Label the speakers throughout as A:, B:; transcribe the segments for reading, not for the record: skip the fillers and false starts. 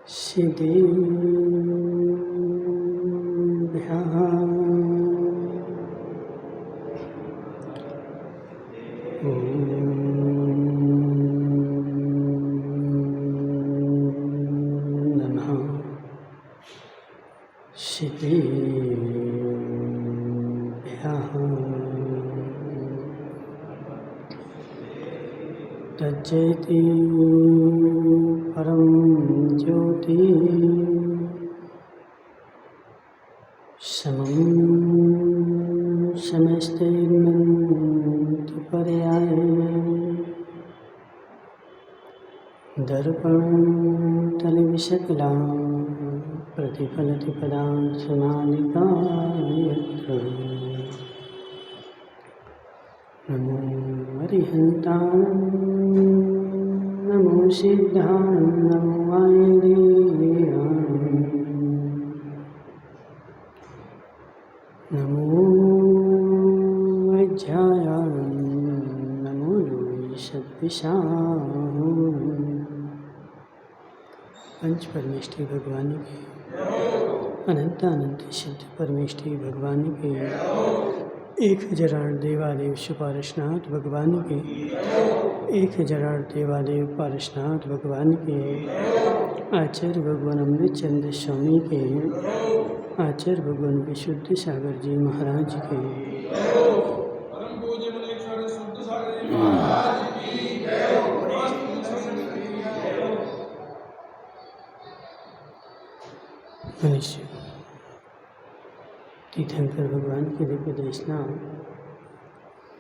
A: सिद्धेभ्यः नमः सिद्धेभ्यः तज्जयति परं ज्योति समं समस्तैर्नन्तपर्याय दर्पणतलविशकला प्रतिफलति पदार्थमालिका यत्र नमो अरिहन्ताणं नमो सिद्धाणं नमो वायुदेवाणं नमो वैज्यायाणं नमो सद्विषाणं। पंच परमेष्ठी भगवान के अनंत अनंत सिद्ध परमेष्ठी भगवान के 1008 देवादेव सुपार्श्वनाथ भगवान के 1008 देवादेव पार्श्वनाथ भगवान के आचार्य भगवान अमृत चंद्र स्वामी के आचार्य भगवान विशुद्ध सागर जी महाराज के मनुष्य तीर्थंकर भगवान के दिव्य देशना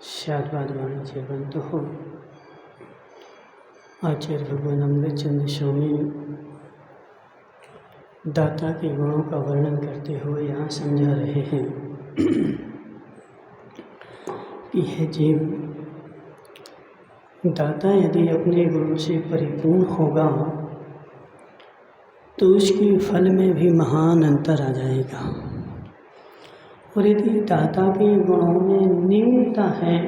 A: शादवाद वाणी जयवंत हो। आचार्य भगवान अमृत चंद्र स्वामी दाता के गुणों का वर्णन करते हुए यहाँ समझा रहे हैं कि है जीव दाता यदि अपने गुणों से परिपूर्ण होगा तो उसके फल में भी महान अंतर आ जाएगा, और यदि दाता के गुणों में न्यूनता है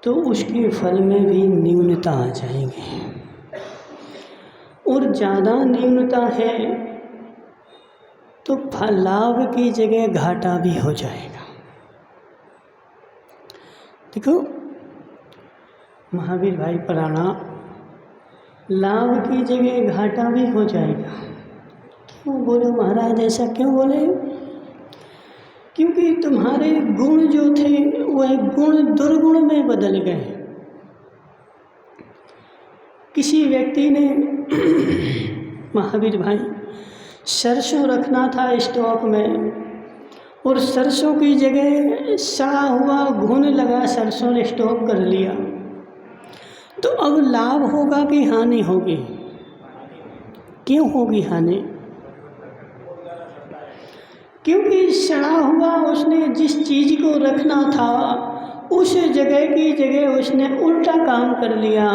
A: तो उसके फल में भी न्यूनता आ जाएगी, और ज़्यादा न्यूनता है तो फल लाभ की जगह घाटा भी हो जाएगा। देखो महावीर भाई पराना लाभ की जगह घाटा भी हो जाएगा। क्यों बोले महाराज, ऐसा क्यों बोले? क्योंकि तुम्हारे गुण जो थे वह गुण दुर्गुण में बदल गए। किसी व्यक्ति ने महावीर भाई सरसों रखना था स्टॉक में, और सरसों की जगह सड़ा हुआ घुन लगा सरसों ने स्टॉक कर लिया, तो अब लाभ होगा कि हानि होगी? क्यों होगी हानि? क्योंकि सड़ा हुआ उसने जिस चीज़ को रखना था उस जगह की जगह उसने उल्टा काम कर लिया,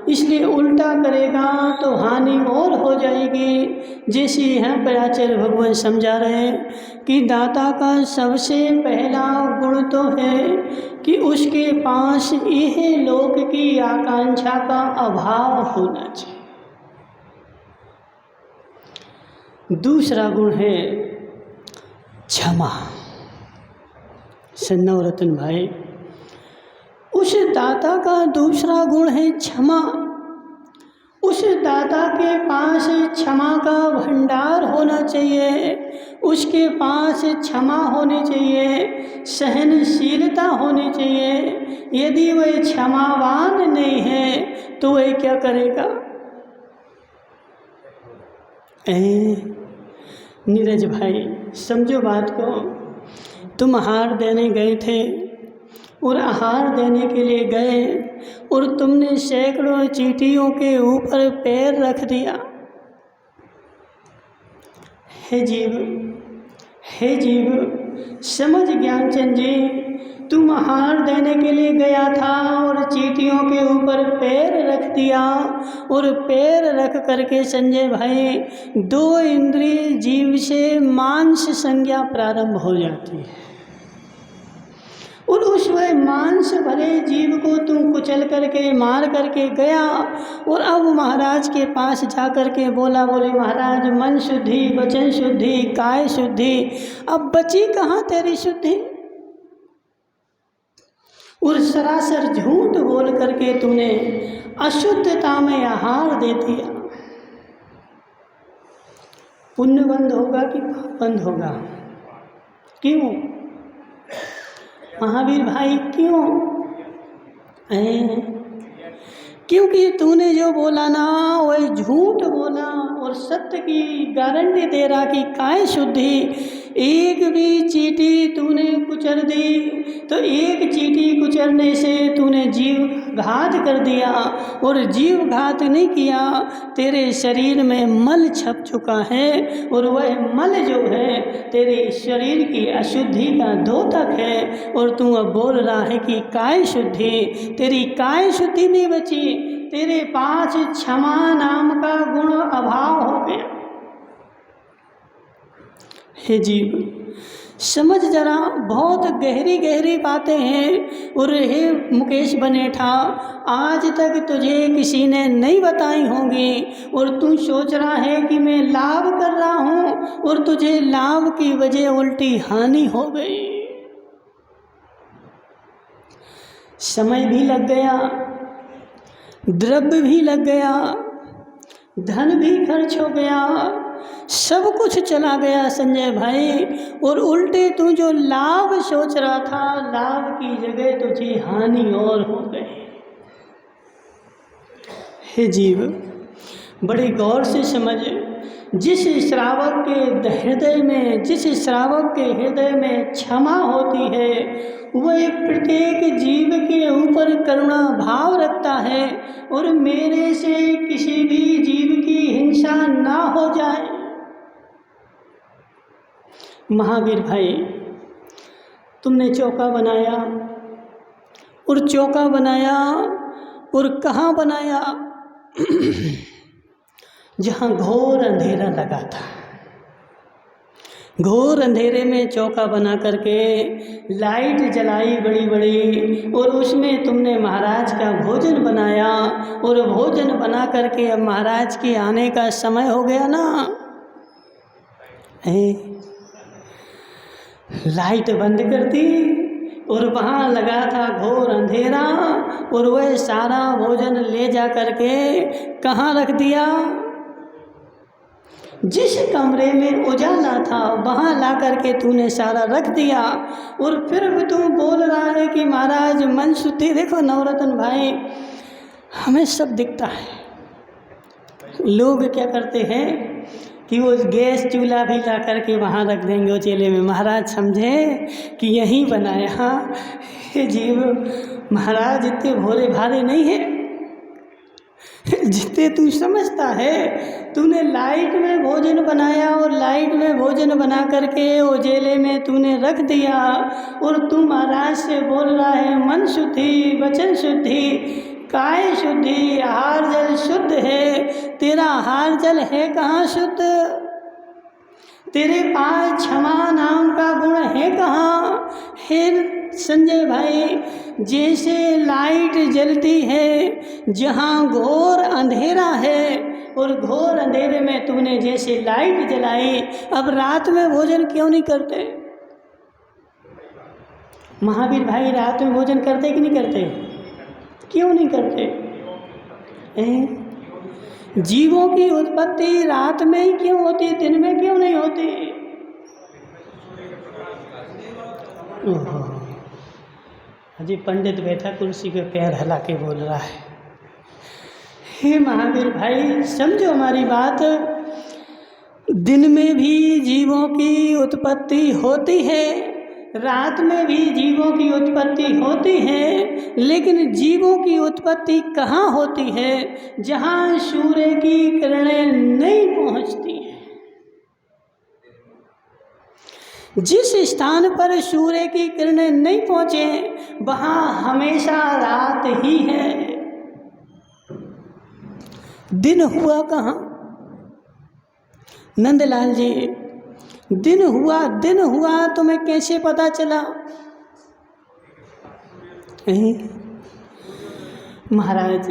A: इसलिए उल्टा करेगा तो हानि और हो जाएगी। जैसे यहाँ पर आचार्य भगवान समझा रहे हैं कि दाता का सबसे पहला गुण तो है कि उसके पास यह लोक की आकांक्षा का अभाव होना चाहिए। दूसरा गुण है क्षमा। सन्नव रतन भाई, उस दाता का दूसरा गुण है क्षमा। उस दाता के पास क्षमा का भंडार होना चाहिए, उसके पास क्षमा होनी चाहिए, सहनशीलता होनी चाहिए। यदि वह क्षमावान नहीं है तो वह क्या करेगा? नीरज भाई समझो बात को, तुम आहार देने गए थे और आहार देने के लिए गए और तुमने सैकड़ों चींटियों के ऊपर पैर रख दिया। हे जीव समझ ज्ञानचंद जी, तुम आहार देने के लिए गया था और चींटियों के ऊपर पैर रख दिया, और पैर रख करके संजय भाई 2 इंद्रिय जीव से मांस संज्ञा प्रारंभ हो जाती है। और उस वह मांस भरे जीव को तुम कुचल करके मार करके गया। और अब महाराज के पास जा कर के बोला, बोले महाराज मन शुद्धि, वचन शुद्धि, काय शुद्धि, अब बची कहाँ तेरी शुद्धि। और सरासर झूठ बोल करके तूने अशुद्धता में आहार दे दिया। पुण्य बंद होगा कि पाप बंद होगा? क्यों महावीर भाई, क्यों? क्योंकि तूने जो बोला ना वही झूठ बोला और सत्य की गारंटी दे रहा कि काय शुद्धि। एक भी चींटी तूने कुचल दी तो एक चींटी कुचलने से तूने जीव घात कर दिया। और जीव घात नहीं किया, तेरे शरीर में मल छप चुका है और वह मल जो है तेरे शरीर की अशुद्धि का द्योतक है। और तू अब बोल रहा है कि काय शुद्धि, तेरी काय शुद्धि नहीं बची, तेरे पास क्षमा नाम का गुण अभाव हो गया। हे जीव समझ जरा, बहुत गहरी गहरी बातें हैं। और हे मुकेश बनेठा, आज तक तुझे किसी ने नहीं बताई होंगी और तू सोच रहा है कि मैं लाभ कर रहा हूँ और तुझे लाभ की वजह उल्टी हानि हो गई। समय भी लग गया, द्रव्य भी लग गया, धन भी खर्च हो गया, सब कुछ चला गया संजय भाई। और उल्टे तू जो लाभ सोच रहा था, लाभ की जगह तुझे हानि और हो गई। हे जीव बड़े गौर से समझ, जिस श्रावक के हृदय में, जिस श्रावक के हृदय में क्षमा होती है वह प्रत्येक जीव के ऊपर करुणा भाव रखता है। और मेरे से किसी भी जीव की हिंसा ना हो जाए। महावीर भाई तुमने चौका बनाया और चौका बनाया और कहाँ बनाया? जहाँ घोर अंधेरा लगा था। घोर अंधेरे में चौका बना करके लाइट जलाई बड़ी बड़ी और उसमें तुमने महाराज का भोजन बनाया। और भोजन बना करके अब महाराज के आने का समय हो गया ना, लाइट बंद कर दी और वहाँ लगा था घोर अंधेरा। और वह सारा भोजन ले जा करके कहाँ रख दिया? जिस कमरे में उजाला था वहाँ ला करके तूने सारा रख दिया। और फिर भी तू बोल रहा है कि महाराज मन शुद्धि। देखो नवरत्न भाई, हमें सब दिखता है। लोग क्या करते हैं कि वो गैस चूल्हा भी ला करके वहाँ रख देंगे उचेले में, महाराज समझे कि यहीं बनाया। ये जीव महाराज इतने भोले भाले नहीं है जितने तू समझता है। तूने लाइट में भोजन बनाया और लाइट में भोजन बना करके उजेले में तूने रख दिया। और तू महाराज से बोल रहा है मन शुद्धि, वचन शुद्धि, काय शुद्धि, आहार जल शुद्ध है। तेरा आहार जल है कहाँ शुद्ध? तेरे पास क्षमा नाम का गुण है कहाँ? हे संजय भाई, जैसे लाइट जलती है जहाँ घोर अंधेरा है और घोर अंधेरे में तूने जैसे लाइट जलाई, अब रात में भोजन क्यों नहीं करते? महावीर भाई रात में भोजन करते कि नहीं करते? क्यों नहीं करते? जीवों की उत्पत्ति रात में ही क्यों होती, दिन में क्यों नहीं होती? अजी पंडित बैठा कुर्सी पे पैर हिला के बोल रहा है। हे महावीर भाई समझो हमारी बात, दिन में भी जीवों की उत्पत्ति होती है, रात में भी जीवों की उत्पत्ति होती है। लेकिन जीवों की उत्पत्ति कहाँ होती है? जहाँ सूर्य की किरणें नहीं पहुँचती हैं। जिस स्थान पर सूर्य की किरणें नहीं पहुँचे वहाँ हमेशा रात ही है। दिन हुआ कहाँ? नंदलाल जी दिन हुआ तुम्हें कैसे पता चला? महाराज,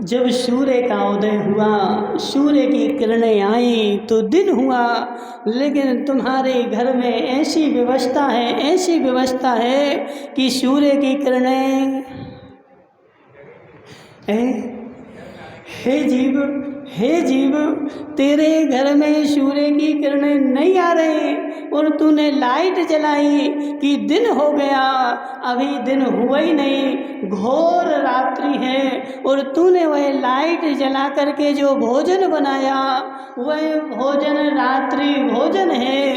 A: जब सूर्य का उदय हुआ, सूर्य की किरणें आई तो दिन हुआ, लेकिन तुम्हारे घर में ऐसी व्यवस्था है, ऐसी व्यवस्था है कि सूर्य की किरणें हे जीव, तेरे घर में सूर्य की किरणें नहीं आ रही और तूने लाइट जलाई कि दिन हो गया, अभी दिन हुआ ही नहीं, घोर रात्रि है, और तूने वह लाइट जला करके जो भोजन बनाया वह भोजन रात्रि भोजन है।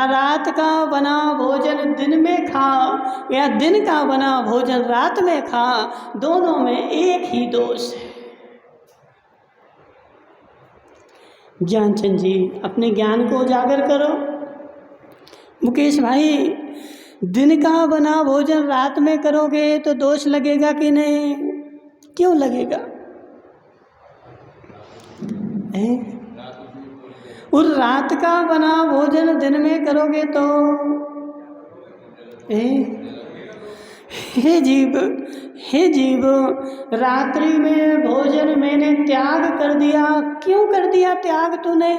A: रात का बना भोजन दिन में खा या दिन का बना भोजन रात में खा, दोनों में एक ही दोष है। ज्ञानचंद जी, अपने ज्ञान को उजागर करो। मुकेश भाई, दिन का बना भोजन रात में करोगे तो दोष लगेगा कि नहीं? क्यों लगेगा? और रात का बना भोजन दिन में करोगे तो हे जीव, रात्रि में भोजन मैंने त्याग कर दिया। क्यों कर दिया त्याग तूने?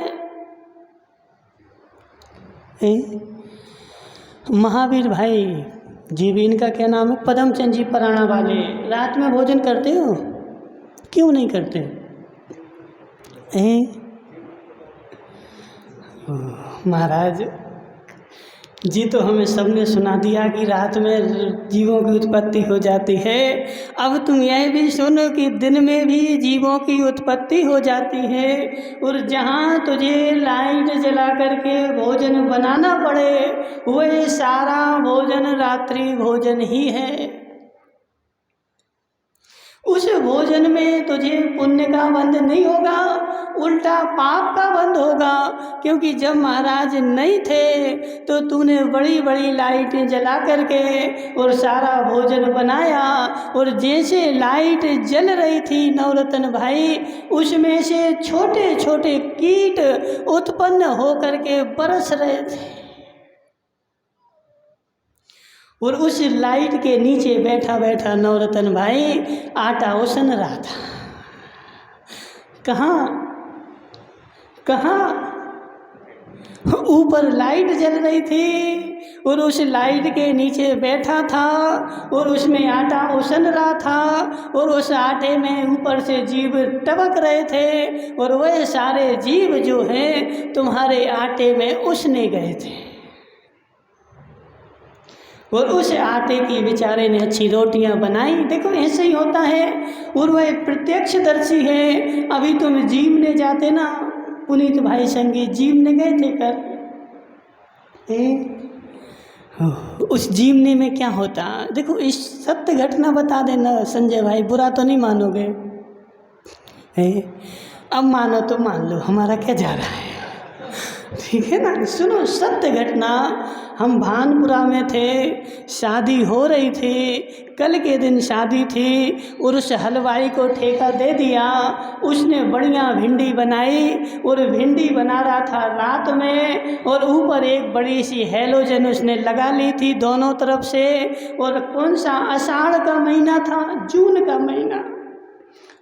A: महावीर भाई जीव, इनका क्या नाम है, पदमचंद जी पराणा वाले, रात में भोजन करते हो? क्यों नहीं करते? महाराज जी, तो हमें सबने सुना दिया कि रात में जीवों की उत्पत्ति हो जाती है। अब तुम यह भी सुनो कि दिन में भी जीवों की उत्पत्ति हो जाती है, और जहाँ तुझे लाइट जला करके भोजन बनाना पड़े वह सारा भोजन रात्रि भोजन ही है। उस भोजन में तुझे पुण्य का बंध नहीं होगा, उल्टा पाप का बंध होगा, क्योंकि जब महाराज नहीं थे तो तूने बड़ी बड़ी लाइटें जला करके और सारा भोजन बनाया, और जैसे लाइट जल रही थी नवरत्न भाई, उसमें से छोटे छोटे कीट उत्पन्न होकर के बरस रहे थे, और उस लाइट के नीचे बैठा बैठा नवरत्न भाई आटा उसन रहा था। कहाँ ऊपर लाइट जल रही थी और उस लाइट के नीचे बैठा था और उसमें आटा उसन रहा था, और उस आटे में ऊपर से जीव टपक रहे थे, और वह सारे जीव जो हैं तुम्हारे आटे में उसने गए थे, और उस आटे की बेचारे ने अच्छी रोटियां बनाई। देखो ऐसे ही होता है, और वह प्रत्यक्षदर्शी है। अभी तुम जीवने जाते ना, पुनीत भाई संगीत जीवने गए थे कर, उस जीवने में क्या होता? देखो इस सत्य घटना बता देना संजय भाई, बुरा तो नहीं मानोगे? अब मानो तो मान लो, हमारा क्या जा रहा है, ठीक है ना? सुनो सत्य घटना। हम भानपुरा में थे, शादी हो रही थी, कल के दिन शादी थी, और उस हलवाई को ठेका दे दिया। उसने बढ़िया भिंडी बनाई, और भिंडी बना रहा था रात में, और ऊपर एक बड़ी सी हैलोजन उसने लगा ली थी दोनों तरफ से। और कौन सा आषाढ़ का महीना था, जून का महीना,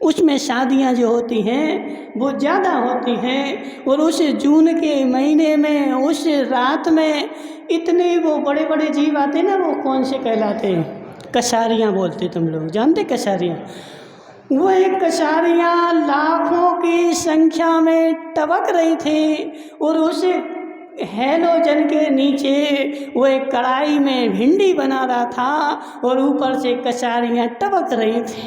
A: उसमें शादियां जो होती हैं वो ज़्यादा होती हैं, और उस जून के महीने में उस रात में इतने वो बड़े बड़े जीव आते ना, वो कौन से कहलाते हैं? कसारियाँ बोलते, तुम लोग जानते कसारियाँ? वो एक कसारियाँ लाखों की संख्या में टपक रही थी, और उस हैलोजन के नीचे वो एक कढ़ाई में भिंडी बना रहा था, और ऊपर से कसारियाँ टपक रही थी।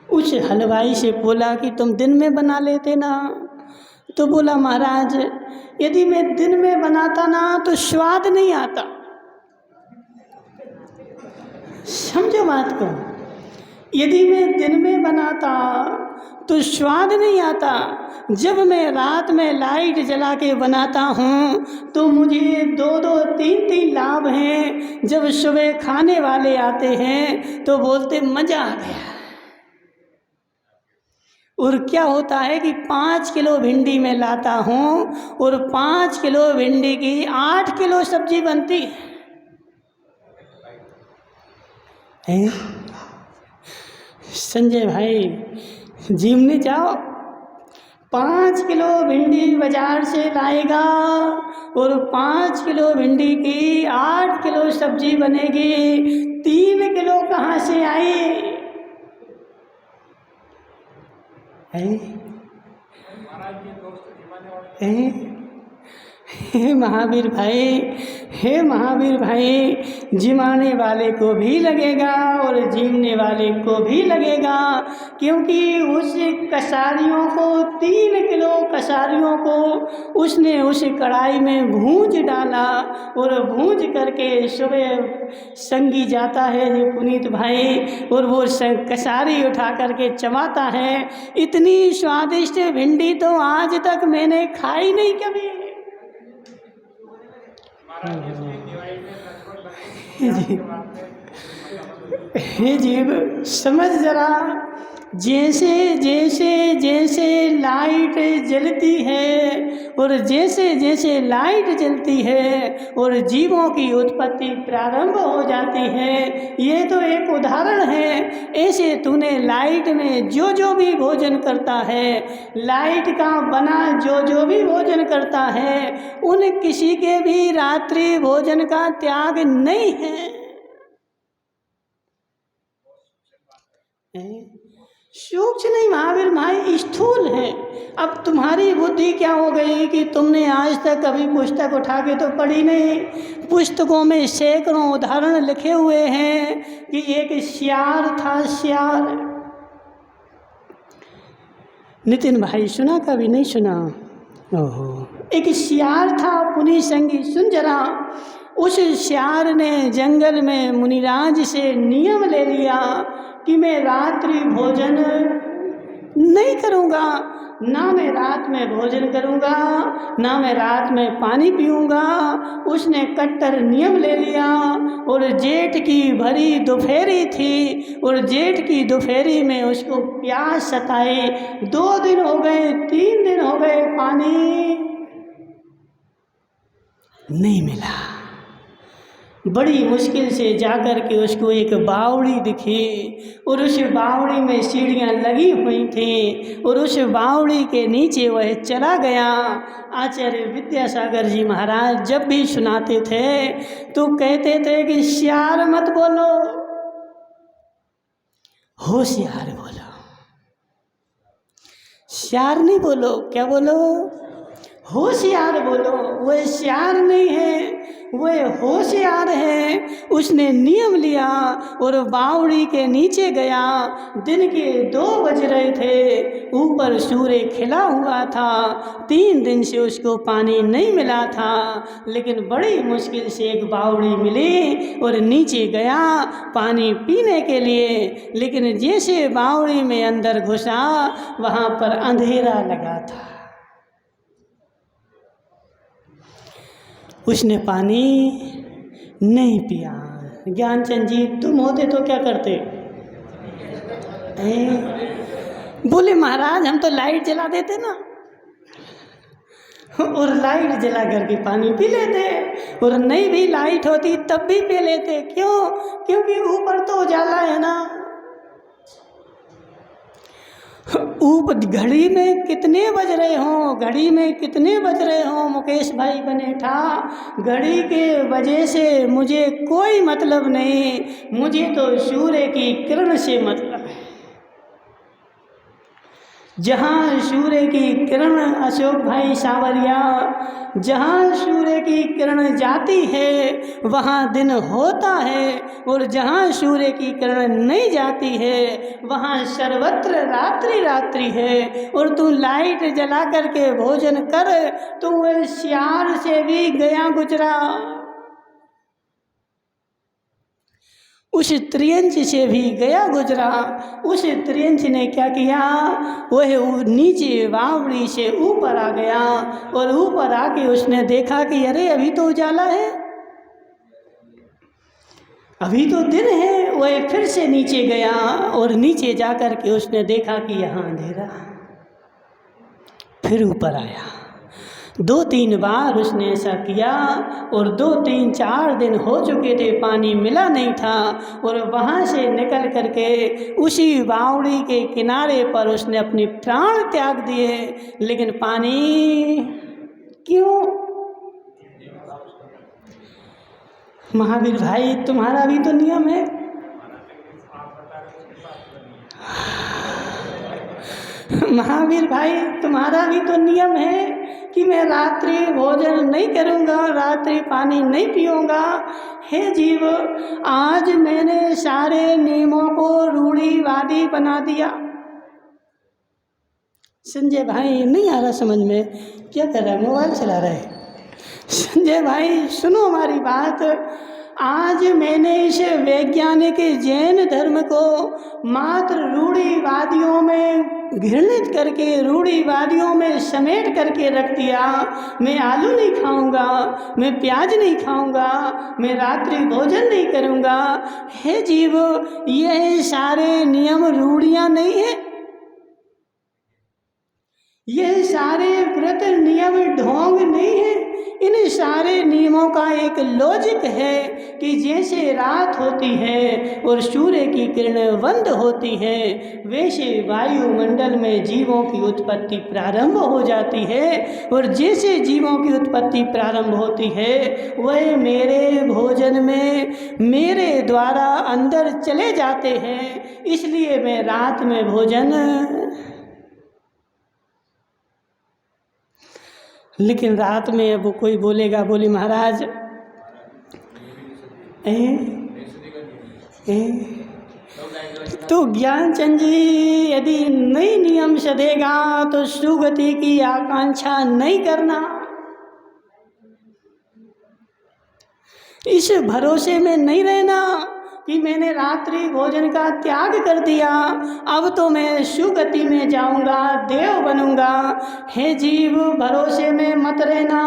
A: उस हलवाई से बोला कि तुम दिन में बना लेते ना, तो बोला महाराज यदि मैं दिन में बनाता ना तो स्वाद नहीं आता। समझो बात को, यदि मैं दिन में बनाता तो स्वाद नहीं आता। जब मैं रात में लाइट जला के बनाता हूँ तो मुझे 2-2, 3-3 लाभ हैं। जब सुबह खाने वाले आते हैं तो बोलते मज़ा आ गया। और क्या होता है कि 5 किलो भिंडी में लाता हूँ, और 5 किलो भिंडी की 8 किलो सब्जी बनती है। हैं? संजय भाई जिमने जाओ, 5 किलो भिंडी बाजार से लाएगा और 5 किलो भिंडी की 8 किलो सब्जी बनेगी, 3 किलो कहाँ से आई? हे महावीर भाई, जिमाने वाले को भी लगेगा और जीमने वाले को भी लगेगा, क्योंकि उस कसारियों को 3 किलो कसारियों को उसने उस कढ़ाई में भूंज डाला और भूंज करके सुबह संगी जाता है पुनीत भाई, और वो कसारी उठा करके चबाता है। इतनी स्वादिष्ट भिंडी तो आज तक मैंने खाई नहीं कभी। हे जीव समझ जरा, जैसे जैसे जैसे लाइट जलती है और जैसे जैसे लाइट जलती है और जीवों की उत्पत्ति प्रारंभ हो जाती है, ये तो एक उदाहरण है। ऐसे तूने लाइट में जो जो भी भोजन करता है, लाइट का बना जो जो भी भोजन करता है, उन किसी के भी रात्रि भोजन का त्याग नहीं है। सूक्ष्म नहीं महावीर भाई, स्थूल है। अब तुम्हारी बुद्धि क्या हो गई कि तुमने आज तक कभी पुस्तक उठा के तो पढ़ी नहीं। पुस्तकों में सैकड़ों उदाहरण लिखे हुए हैं कि एक सियार था, सियार। नितिन भाई सुना कभी नहीं सुना? ओहो, एक सियार था पुनी संगी, सुन जरा। उस सियार ने जंगल में मुनिराज से नियम ले लिया कि मैं रात्रि भोजन नहीं करूँगा, ना मैं रात में भोजन करूँगा, ना मैं रात में पानी पीऊँगा। उसने कट्टर नियम ले लिया और जेठ की भरी दोपहरी थी और जेठ की दोपहरी में उसको प्यास सताए। 2 दिन हो गए, 3 दिन हो गए, पानी नहीं मिला। बड़ी मुश्किल से जाकर के उसको एक बावड़ी दिखी और उस बावड़ी में सीढ़ियाँ लगी हुई थी और उस बावड़ी के नीचे वह चला गया। आचार्य विद्यासागर जी महाराज जब भी सुनाते थे तो कहते थे कि सियार मत बोलो, होशियार बोलो। सियार नहीं बोलो, क्या बोलो? होशियार बोलो। वह सियार नहीं है, वह होशियार है। उसने नियम लिया और बावड़ी के नीचे गया। दिन के 2 बज रहे थे, ऊपर सूर्य खिला हुआ था। 3 दिन से उसको पानी नहीं मिला था, लेकिन बड़ी मुश्किल से एक बावड़ी मिली और नीचे गया पानी पीने के लिए। लेकिन जैसे बावड़ी में अंदर घुसा, वहाँ पर अंधेरा लगा था। उसने पानी नहीं पिया। ज्ञानचंद जी तुम होते तो क्या करते? बोले महाराज हम तो लाइट जला देते ना, और लाइट जला करके पानी पी लेते, और नहीं भी लाइट होती तब भी पी लेते। क्यों? क्योंकि ऊपर तो उजाला है ना। ऊपर घड़ी में कितने बज रहे हो, घड़ी में कितने बज रहे हो मुकेश भाई बने था, घड़ी के वजह से मुझे कोई मतलब नहीं, मुझे तो सूर्य की किरण से मतलब है। जहाँ सूर्य की किरण, अशोक भाई सावरिया, जहाँ सूर्य की किरण जाती है वहाँ दिन होता है, और जहाँ सूर्य की किरण नहीं जाती है वहाँ सर्वत्र रात्रि रात्रि है। और तू लाइट जला करके भोजन कर, तो वह सियार से भी गया गुजरा, उस त्रियंच से भी गया गुजरा। उस त्रियंच ने क्या किया, वह नीचे बावड़ी से ऊपर आ गया, और ऊपर आके उसने देखा कि अरे अभी तो उजाला है, अभी तो दिन है। वह फिर से नीचे गया और नीचे जाकर के उसने देखा कि यहाँ अंधेरा। फिर ऊपर आया 2-3 बार उसने ऐसा किया और 2-3-4 दिन हो चुके थे, पानी मिला नहीं था। और वहाँ से निकल करके उसी बावड़ी के किनारे पर उसने अपने प्राण त्याग दिए। लेकिन पानी क्यों? महावीर भाई तुम्हारा भी तो नियम है। महावीर भाई तुम्हारा भी तो नियम है कि मैं रात्रि भोजन नहीं करूँगा, रात्रि पानी नहीं पीऊँगा। हे जीव, आज मैंने सारे नियमों को रूढ़िवादी बना दिया। संजय भाई नहीं आ रहा समझ में, क्या कर रहा है, मोबाइल चला रहा है। संजय भाई सुनो हमारी बात। आज मैंने इस वैज्ञानिक जैन धर्म को मात्र रूढ़िवादियों में घृणित करके, रूढ़िवादियों में समेट करके रख दिया। मैं आलू नहीं खाऊंगा, मैं प्याज नहीं खाऊंगा, मैं रात्रि भोजन नहीं करूंगा। हे जीव, यह सारे नियम रूढ़ियां नहीं है, ये सारे व्रत नियम ढोंग नहीं है। इन सारे नियमों का एक लॉजिक है कि जैसे रात होती है और सूर्य की किरणें बंद होती है, वैसे वायुमंडल में जीवों की उत्पत्ति प्रारंभ हो जाती है। और जैसे जीवों की उत्पत्ति प्रारंभ होती है, वह मेरे भोजन में मेरे द्वारा अंदर चले जाते हैं। इसलिए मैं रात में भोजन, लेकिन रात में अब कोई बोलेगा, बोले महाराज तो ज्ञानचंद जी यदि नई नियम सधेगा तो सुगति की आकांक्षा नहीं करना। इस भरोसे में नहीं रहना कि मैंने रात्रि भोजन का त्याग कर दिया, अब तो मैं सुगति में जाऊंगा, देव बनूंगा। हे जीव, भरोसे में मत रहना।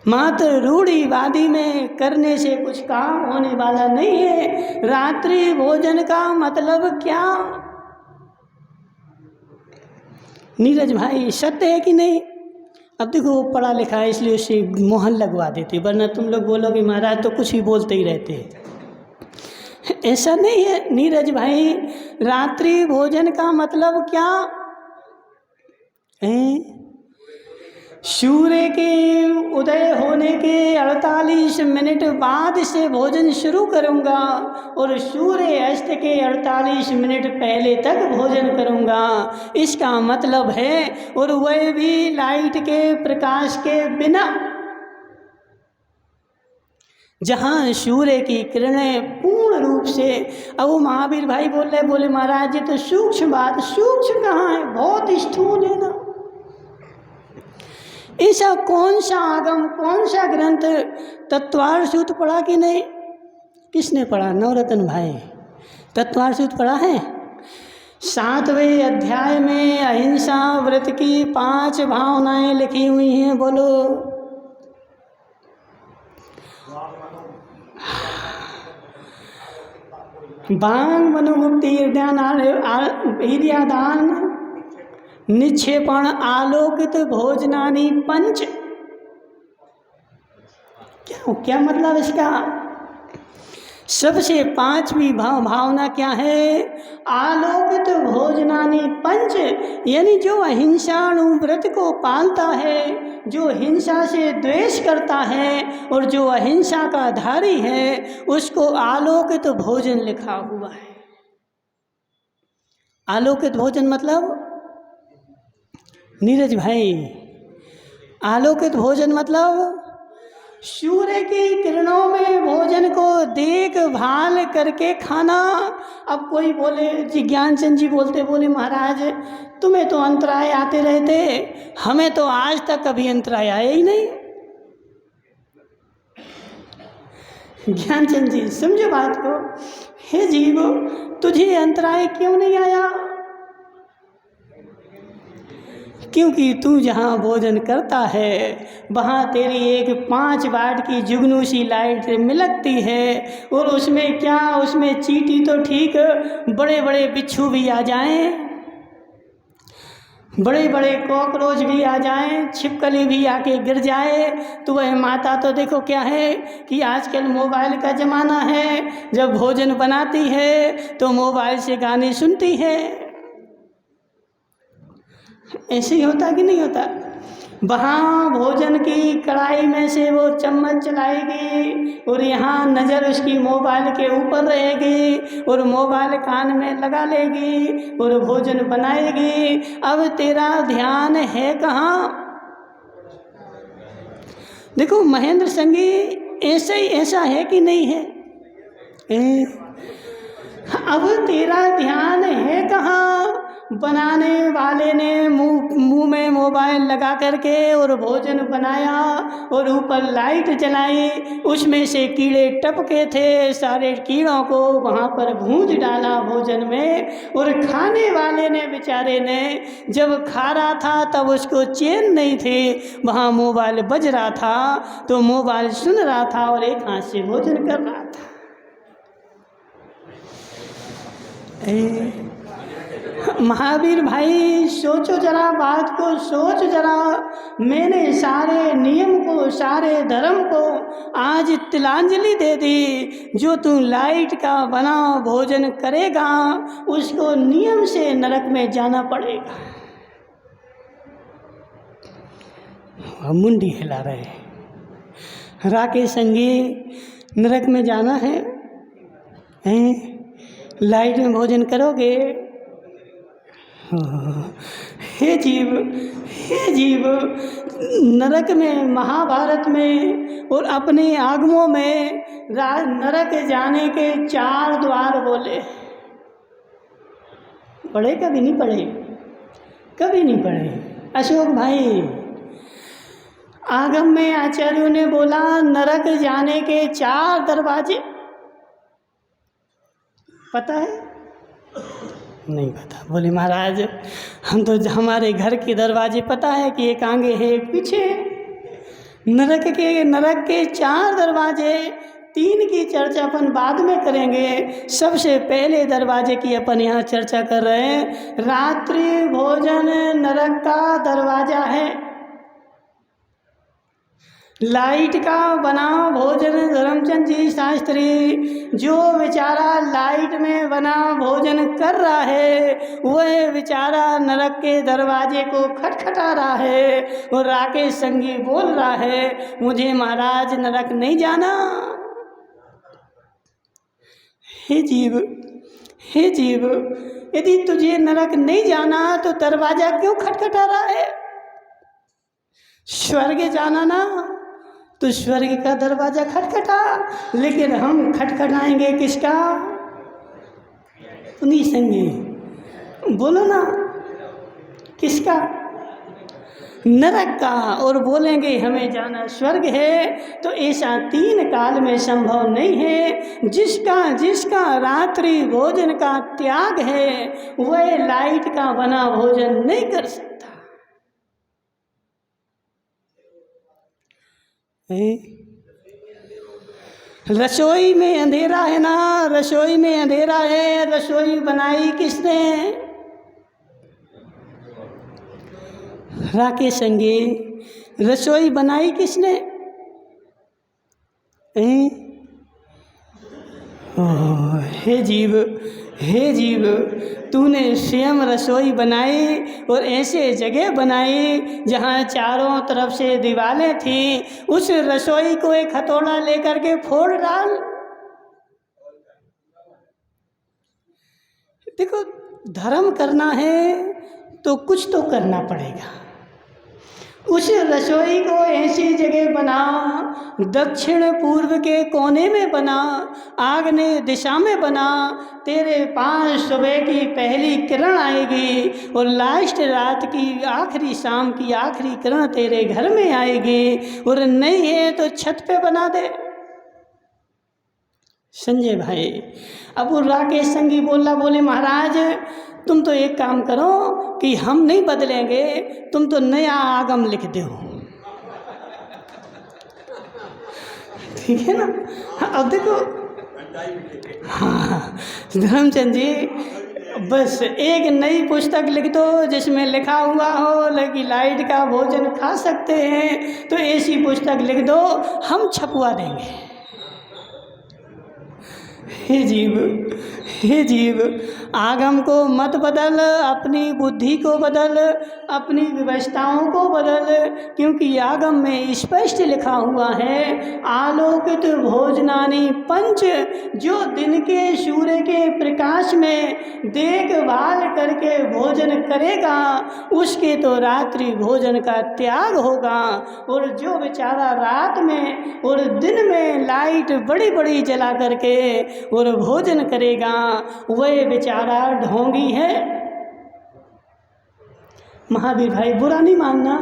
A: मात्र रूढ़िवादी में करने से कुछ काम होने वाला नहीं है। रात्रि भोजन का मतलब क्या? नीरज भाई सत्य है कि नहीं? अब देखो वो पढ़ा लिखा है इसलिए उसे मोहर लगवा देते, वरना तुम लोग बोलोगे महाराज तो कुछ ही बोलते ही रहते। ऐसा नहीं है नीरज भाई। रात्रि भोजन का मतलब क्या है? सूर्य के उदय होने के 48 मिनट बाद से भोजन शुरू करूंगा और सूर्य अस्त के 48 मिनट पहले तक भोजन करूंगा, इसका मतलब है। और वह भी लाइट के प्रकाश के बिना, जहाँ सूर्य की किरणें पूर्ण रूप से। अब वो महावीर भाई बोल रहे, बोले महाराज ये तो सूक्ष्म बात। सूक्ष्म कहाँ है, बहुत स्थूल है ना। ऐसा कौन सा आगम, कौन सा ग्रंथ? तत्वार सूत्र पढ़ा कि नहीं? किसने पढ़ा? नवरत्न भाई तत्वार सूत्र पढ़ा है? 7वें अध्याय में अहिंसा व्रत की 5 भावनाएं लिखी हुई हैं। बोलो। बांग, मनोमुक्ति, हृदयादान, निक्षेपण, आलोकित, भोजनानि, पंच। क्या मतलब इसका? सबसे 5वीं भावना क्या है? आलोकित भोजनानि पंच, यानी जो अहिंसाणु व्रत को पालता है, जो हिंसा से द्वेष करता है और जो अहिंसा का धारी है, उसको आलोकित भोजन लिखा हुआ है। आलोकित भोजन मतलब नीरज भाई, आलोकित भोजन मतलब सूर्य की किरणों में भोजन को देखभाल करके खाना। अब कोई बोले, जी ज्ञानचंद जी बोलते, बोले महाराज तुम्हें तो अंतराय आते रहते, हमें तो आज तक कभी अंतराय आया ही नहीं। ज्ञानचंद जी समझो बात को। हे जीव, तुझे अंतराय क्यों नहीं आया? क्योंकि तू जहाँ भोजन करता है वहाँ तेरी एक 5 वाट की जुगनू सी लाइट मिलकती है। और उसमें क्या, उसमें चींटी तो ठीक, बड़े बड़े बिच्छू भी आ जाएं बड़े बड़े कॉकरोच भी आ जाएं, छिपकली भी आके गिर जाए, तो वह माता तो देखो क्या है कि आजकल मोबाइल का ज़माना है, जब भोजन बनाती है तो मोबाइल से गाने सुनती है। ऐसे ही होता कि नहीं होता? वहाँ भोजन की कढ़ाई में से वो चम्मच चलाएगी और यहाँ नज़र उसकी मोबाइल के ऊपर रहेगी और मोबाइल कान में लगा लेगी और भोजन बनाएगी। अब तेरा ध्यान है कहाँ? देखो महेंद्र संगी, ऐसा ही ऐसा है कि नहीं है? अब तेरा ध्यान है कहाँ? बनाने वाले ने मुंह में मोबाइल लगा करके और भोजन बनाया और ऊपर लाइट जलाई, उसमें से कीड़े टपके थे, सारे कीड़ों को वहाँ पर भूंज डाला भोजन में। और खाने वाले ने बेचारे ने जब खा रहा था तब उसको चैन नहीं थी, वहाँ मोबाइल बज रहा था तो मोबाइल सुन रहा था और एक हाथ से भोजन कर रहा था। महावीर भाई सोचो जरा, बात को सोच जरा। मैंने सारे नियम को, सारे धर्म को आज तिलांजलि दे दी। जो तू लाइट का बना भोजन करेगा उसको नियम से नरक में जाना पड़ेगा। मुंडी हिला रहे। राकेश संगी, नरक में जाना है, लाइट में भोजन करोगे? हे जीव, हे जीव, नरक में, महाभारत में और अपने आगमों में नरक जाने के 4 द्वार बोले। पढ़े कभी नहीं पढ़े? कभी नहीं पढ़े? अशोक भाई, आगम में आचार्यों ने बोला नरक जाने के 4 दरवाजे, पता है? नहीं पता। बोले महाराज हम तो, हमारे घर के दरवाजे पता है कि एक आगे है एक पीछे है। नरक के 4 दरवाजे, 3 की चर्चा अपन बाद में करेंगे। सबसे पहले दरवाजे की अपन यहाँ चर्चा कर रहे हैं। रात्रि भोजन नरक का दरवाजा है। लाइट का बना भोजन, धर्मचंद जी शास्त्री, जो बेचारा लाइट में बना भोजन कर रहा है वह बेचारा नरक के दरवाजे को खटखटा रहा है। और राकेश संगी बोल रहा है मुझे महाराज नरक नहीं जाना। हे जीव, हे जीव, यदि तुझे नरक नहीं जाना तो दरवाजा क्यों खटखटा रहा है? स्वर्ग जाना ना, तो स्वर्ग का दरवाजा खटखटा, लेकिन हम खटखटाएंगे किसका? उन्हीं संगी, बोलो ना किसका? नरक का। और बोलेंगे हमें जाना स्वर्ग है। तो ऐसा 3 काल में संभव नहीं है। जिसका रात्रि भोजन का त्याग है वह लाइट का बना भोजन नहीं कर सकता। रसोई में अंधेरा है ना, रसोई में अंधेरा है। रसोई बनाई किसने? राकेश संगी, रसोई बनाई किसने? हे जीव, हे जीव, तूने स्वयं रसोई बनाई और ऐसे जगह बनाई जहाँ चारों तरफ से दीवारें थी। उस रसोई को एक हथौड़ा लेकर के फोड़ डाल। देखो, धर्म करना है तो कुछ तो करना पड़ेगा। उस रसोई को ऐसी जगह बना, दक्षिण पूर्व के कोने में बना, आग्नेय दिशा में बना। तेरे पास सुबह की पहली किरण आएगी और लास्ट रात की आखिरी, शाम की आखिरी किरण तेरे घर में आएगी। और नहीं है तो छत पे बना दे। संजय भाई, अब वो राकेश संगी बोले महाराज तुम तो एक काम करो कि हम नहीं बदलेंगे, तुम तो नया आगम लिख दो। ठीक है ना? अब देखो, हाँ धर्मचंद जी, बस एक नई पुस्तक लिख दो जिसमें लिखा हुआ हो कि लाइट का भोजन खा सकते हैं, तो ऐसी पुस्तक लिख दो, हम छपवा देंगे। हे जीव, हे जीव, आगम को मत बदल, अपनी बुद्धि को बदल, अपनी व्यवस्थाओं को बदल, क्योंकि आगम में स्पष्ट लिखा हुआ है, आलोकित भोजनानि पंच, जो दिन के सूर्य के प्रकाश में देखभाल करके भोजन करेगा उसके तो रात्रि भोजन का त्याग होगा, और जो बेचारा रात में और दिन में लाइट बड़ी बड़ी जला करके और भोजन करेगा वह बेचारा ढोंगी है। महावीर भाई बुरा नहीं मानना।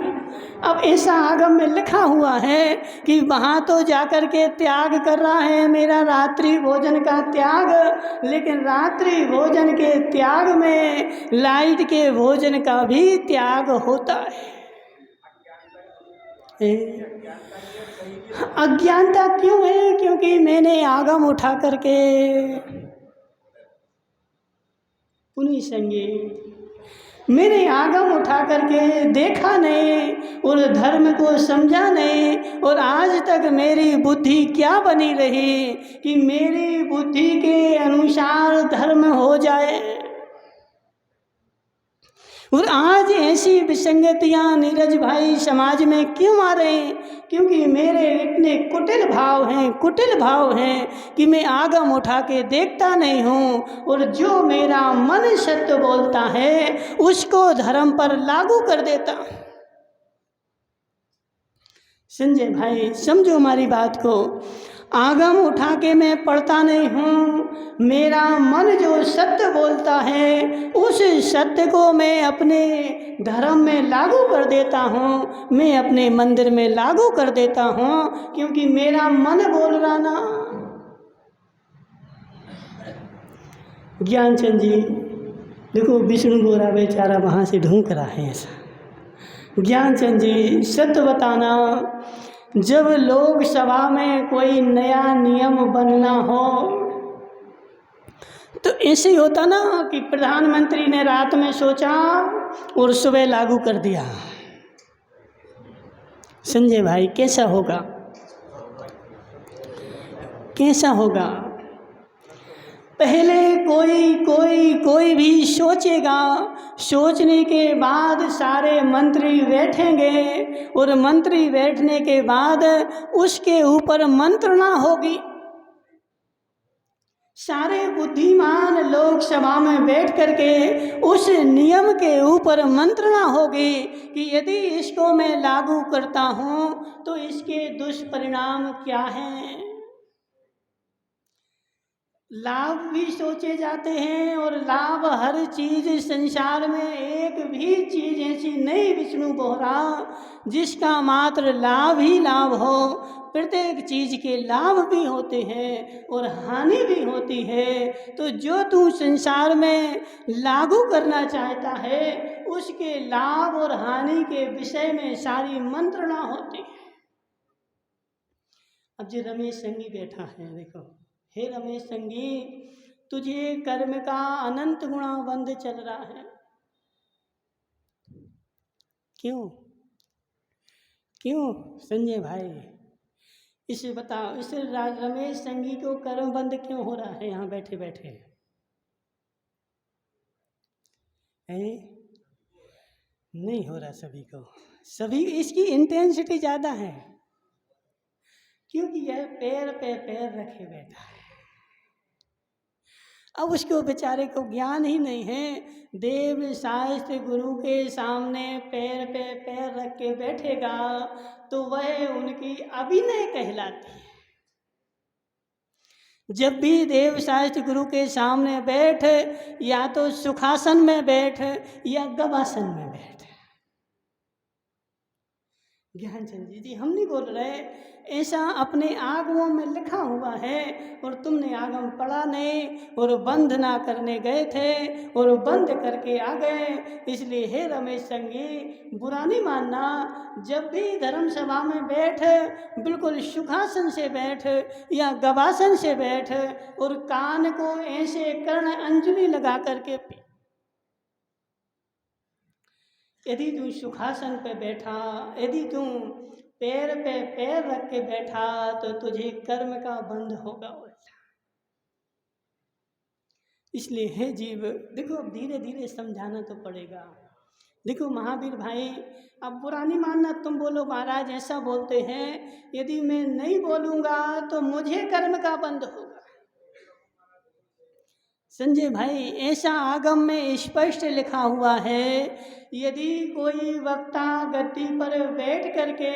A: अब ऐसा आगम में लिखा हुआ है कि वहाँ तो जाकर के त्याग कर रहा है मेरा रात्रि भोजन का त्याग, लेकिन रात्रि भोजन के त्याग में लाइट के भोजन का भी त्याग होता है। अज्ञानता क्यों है? क्योंकि मैंने आगम उठा करके पुनि संगे, मैंने आगम उठा करके देखा नहीं और धर्म को समझा नहीं, और आज तक मेरी बुद्धि क्या बनी रही कि मेरी बुद्धि के अनुसार धर्म हो जाए। और आज ऐसी विसंगतियाँ नीरज भाई समाज में क्यों आ रहे हैं? क्योंकि मेरे इतने कुटिल भाव हैं कि मैं आगम उठा के देखता नहीं हूँ, और जो मेरा मन सत्य बोलता है उसको धर्म पर लागू कर देता। संजय भाई समझो हमारी बात को, आगम उठा के मैं पढ़ता नहीं हूँ, मेरा मन जो सत्य बोलता है उस सत्य को मैं अपने धर्म में लागू कर देता हूँ, मैं अपने मंदिर में लागू कर देता हूँ, क्योंकि मेरा मन बोल रहा ना। ज्ञानचंद जी देखो, विष्णु गोरा बेचारा वहाँ से ढूंढ रहा है ऐसा। ज्ञानचंद जी सत्य बताना, जब लोक सभा में कोई नया नियम बनना हो तो ऐसे ही होता ना कि प्रधानमंत्री ने रात में सोचा और सुबह लागू कर दिया। संजय भाई कैसा होगा? कैसा होगा? पहले कोई भी सोचेगा, सोचने के बाद सारे मंत्री बैठेंगे और मंत्री बैठने के बाद उसके ऊपर मंत्रणा होगी। सारे बुद्धिमान लोग सभा में बैठ करके उस नियम के ऊपर मंत्रणा होगी कि यदि इसको मैं लागू करता हूँ तो इसके दुष्परिणाम क्या हैं। लाभ भी सोचे जाते हैं, और लाभ हर चीज़ संसार में एक भी चीज़ ऐसी नहीं विष्णु बोहरा जिसका मात्र लाभ ही लाभ हो। प्रत्येक चीज़ के लाभ भी होते हैं और हानि भी होती है। तो जो तू संसार में लागू करना चाहता है उसके लाभ और हानि के विषय में सारी मंत्रणा होती है। अब जो रमेश संगी बैठा है, देखो, हे रमेश संगी, तुझे कर्म का अनंत गुणा बंध चल रहा है। क्यों संजय भाई, इसे बताओ, इसे रमेश संगी को कर्म बंद क्यों हो रहा है? यहाँ बैठे बैठे है, नहीं हो रहा सभी को। सभी इसकी इंटेंसिटी ज़्यादा है, क्योंकि यह पैर पे पैर रखे बैठा है। अब उसको बेचारे को ज्ञान ही नहीं है। देव शास्त्र गुरु के सामने पैर पे पैर रख के बैठेगा तो वह उनकी अभिनय कहलाती है। जब भी देव शास्त्र गुरु के सामने बैठ, या तो सुखासन में बैठ या गवासन में बैठ, ज्ञानचंद जी हम नहीं बोल रहे, ऐसा अपने आगमों में लिखा हुआ है और तुमने आगम पढ़ा नहीं और बंद ना करने गए थे और बंद करके आ गए। इसलिए हे रमेश संगी बुरा नहीं मानना, जब भी धर्म सभा में बैठ बिल्कुल सुखासन से बैठ या गवासन से बैठ और कान को ऐसे कर्ण अंजलि लगा करके पी। यदि तू सुखासन पे बैठा, यदि तू पैर पे पैर रख के बैठा तो तुझे कर्म का बंध होगा उल्टा। इसलिए हे जीव देखो, अब धीरे धीरे समझाना तो पड़ेगा। देखो महावीर भाई, अब बुरा नहीं मानना, तुम बोलो महाराज ऐसा बोलते हैं, यदि मैं नहीं बोलूँगा तो मुझे कर्म का बंध होगा। संजय भाई ऐसा आगम में स्पष्ट लिखा हुआ है, यदि कोई वक्ता गद्दी पर बैठ करके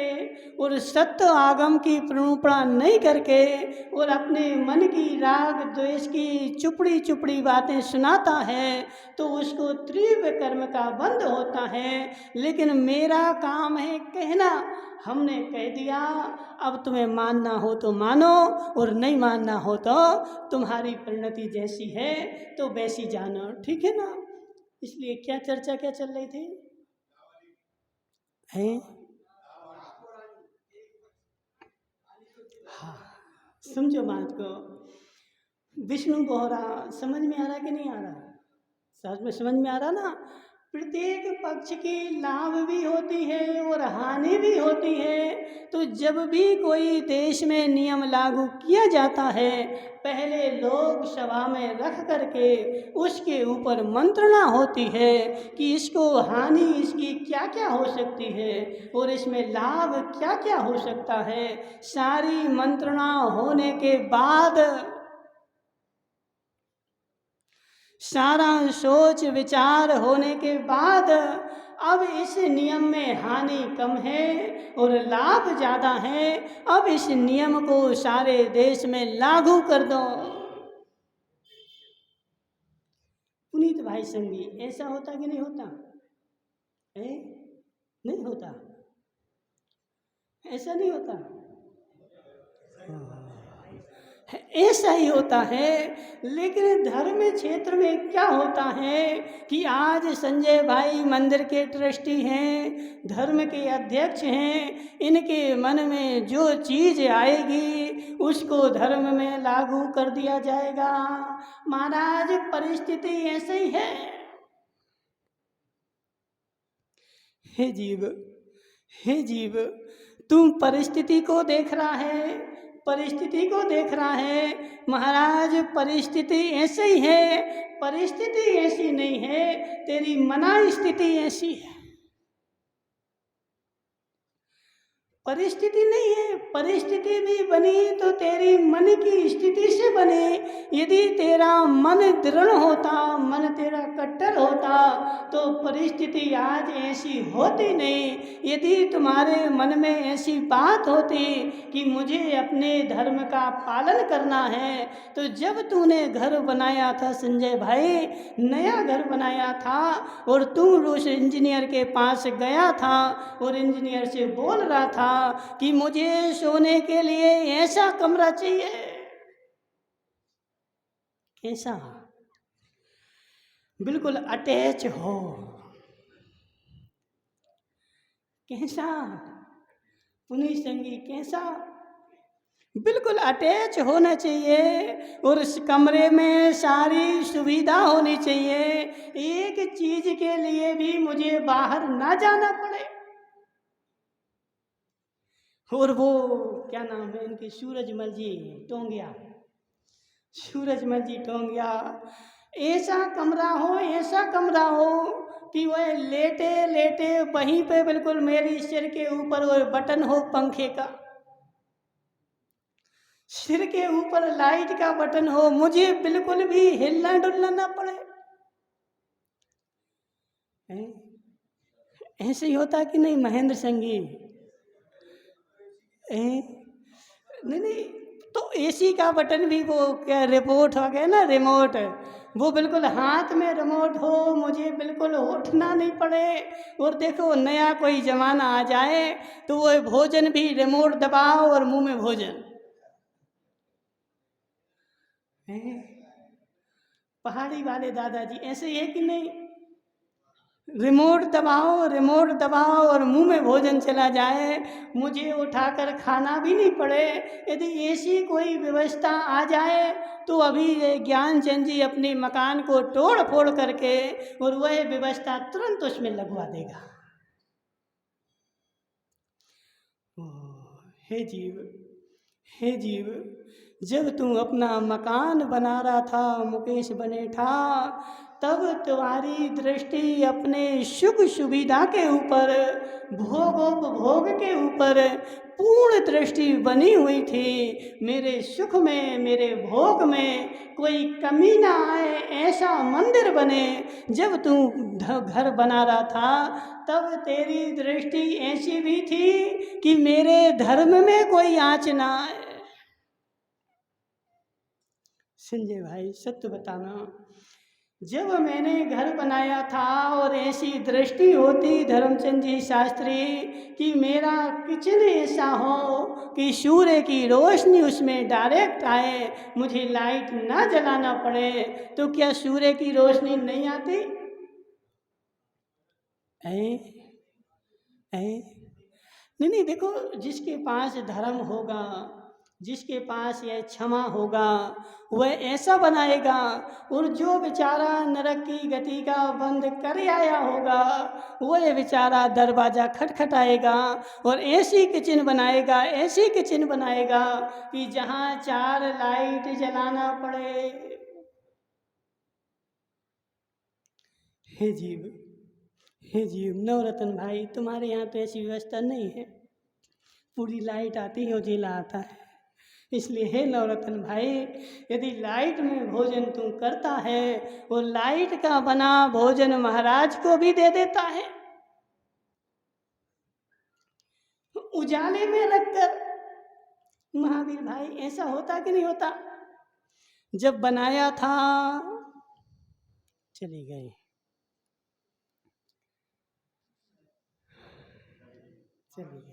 A: और सत्य आगम की प्ररूपणा नहीं करके और अपने मन की राग द्वेष की चुपड़ी चुपड़ी बातें सुनाता है तो उसको तीव्र कर्म का बंध होता है। लेकिन मेरा काम है कहना, हमने कह दिया, अब तुम्हें मानना हो तो मानो और नहीं मानना हो तो तुम्हारी परिणति जैसी है तो वैसी जानो, ठीक है ना। इसलिए क्या चर्चा क्या चल रही थी हैं? हाँ, समझो बात को। विष्णु बोहरा समझ में आ रहा कि नहीं आ रहा? सच में समझ में आ रहा ना। प्रत्येक पक्ष की लाभ भी होती है और हानि भी होती है। तो जब भी कोई देश में नियम लागू किया जाता है, पहले लोक सभा में रख करके उसके ऊपर मंत्रणा होती है कि इसको हानि इसकी क्या क्या हो सकती है और इसमें लाभ क्या क्या हो सकता है। सारी मंत्रणा होने के बाद, सारा सोच विचार होने के बाद अब इस नियम में हानि कम है और लाभ ज़्यादा है, अब इस नियम को सारे देश में लागू कर दो। पुनीत भाई संगी ऐसा होता कि नहीं होता है? नहीं होता, ऐसा नहीं होता, ऐसा ही होता है। लेकिन धर्म क्षेत्र में क्या होता है कि आज संजय भाई मंदिर के ट्रस्टी हैं, धर्म के अध्यक्ष हैं, इनके मन में जो चीज़ आएगी उसको धर्म में लागू कर दिया जाएगा। महाराज परिस्थिति ऐसे ही है। हे जीव, हे जीव, तुम परिस्थिति को देख रहा है, परिस्थिति को देख रहा है। महाराज परिस्थिति ऐसे ही है, परिस्थिति ऐसी नहीं है, तेरी मना स्थिति ऐसी है। परिस्थिति नहीं है, परिस्थिति भी बनी तो तेरी मन की स्थिति से बने। यदि तेरा मन दृढ़ होता, मन तेरा कट्टर होता तो परिस्थिति आज ऐसी होती नहीं। यदि तुम्हारे मन में ऐसी बात होती कि मुझे अपने धर्म का पालन करना है, तो जब तूने घर बनाया था संजय भाई, नया घर बनाया था और तू उस इंजीनियर के पास गया था और इंजीनियर से बोल रहा था कि मुझे सोने के लिए ऐसा कमरा चाहिए, कैसा, बिल्कुल अटैच हो, कैसा पुनीत संगी, कैसा, बिल्कुल अटैच होना चाहिए और उस कमरे में सारी सुविधा होनी चाहिए। एक चीज के लिए भी मुझे बाहर ना जाना पड़े। और वो क्या नाम है इनकी, सूरजमल जी टोंगिया, सूरजमल जी टोंगिया, ऐसा कमरा हो, ऐसा कमरा हो कि वह लेटे लेटे वहीं पे बिल्कुल मेरी सिर के ऊपर वो बटन हो पंखे का, सिर के ऊपर लाइट का बटन हो, मुझे बिल्कुल भी हिलना डुलना ना पड़े। ऐसे ही होता कि नहीं महेंद्र संगी? नहीं नहीं, तो एसी का बटन भी वो क्या रिपोर्ट हो गया ना, रिमोट, वो बिल्कुल हाथ में रिमोट हो, मुझे बिल्कुल उठना नहीं पड़े। और देखो नया कोई ज़माना आ जाए तो वो भोजन भी रिमोट दबाओ और मुंह में भोजन। हैं? पहाड़ी वाले दादाजी ऐसे है कि नहीं? रिमोट दबाओ और मुंह में भोजन चला जाए, मुझे उठाकर खाना भी नहीं पड़े। यदि ऐसी कोई व्यवस्था आ जाए तो अभी ये ज्ञानचंद जी अपने मकान को तोड़ फोड़ करके और वह व्यवस्था तुरंत उसमें लगवा देगा। हे जीव, हे जीव, जब तू अपना मकान बना रहा था, मुकेश बने था, तब तुम्हारी दृष्टि अपने सुख सुविधा के ऊपर, भोगोपभोग के ऊपर पूर्ण दृष्टि बनी हुई थी। मेरे सुख में, मेरे भोग में कोई कमी ना आए, ऐसा मंदिर बने। जब तू घर बना रहा था तब तेरी दृष्टि ऐसी भी थी कि मेरे धर्म में कोई आँच ना आए। संजय भाई सत्य बताना, जब मैंने घर बनाया था और ऐसी दृष्टि होती धर्मचंद जी शास्त्री कि मेरा किचन ऐसा हो कि सूर्य की रोशनी उसमें डायरेक्ट आए, मुझे लाइट ना जलाना पड़े, तो क्या सूर्य की रोशनी नहीं आती? नहीं, देखो, जिसके पास धर्म होगा, जिसके पास यह क्षमा होगा, वह ऐसा बनाएगा। और जो बेचारा नरक की गति का बंद कर आया होगा, वह बेचारा दरवाज़ा खटखटाएगा और ऐसी किचन बनाएगा, ऐसी किचन बनाएगा कि जहाँ 4 लाइट जलाना पड़े। हे जीव, हे जीव, नवरत्न भाई तुम्हारे यहाँ तो ऐसी व्यवस्था नहीं है, पूरी लाइट आती है, उजिला आता है। इसलिए हे नवरत्न भाई, यदि लाइट में भोजन तू करता है, वो लाइट का बना भोजन महाराज को भी दे देता है, उजाले में रखकर। महावीर भाई ऐसा होता कि नहीं होता? जब बनाया था, चली गई, चली गई।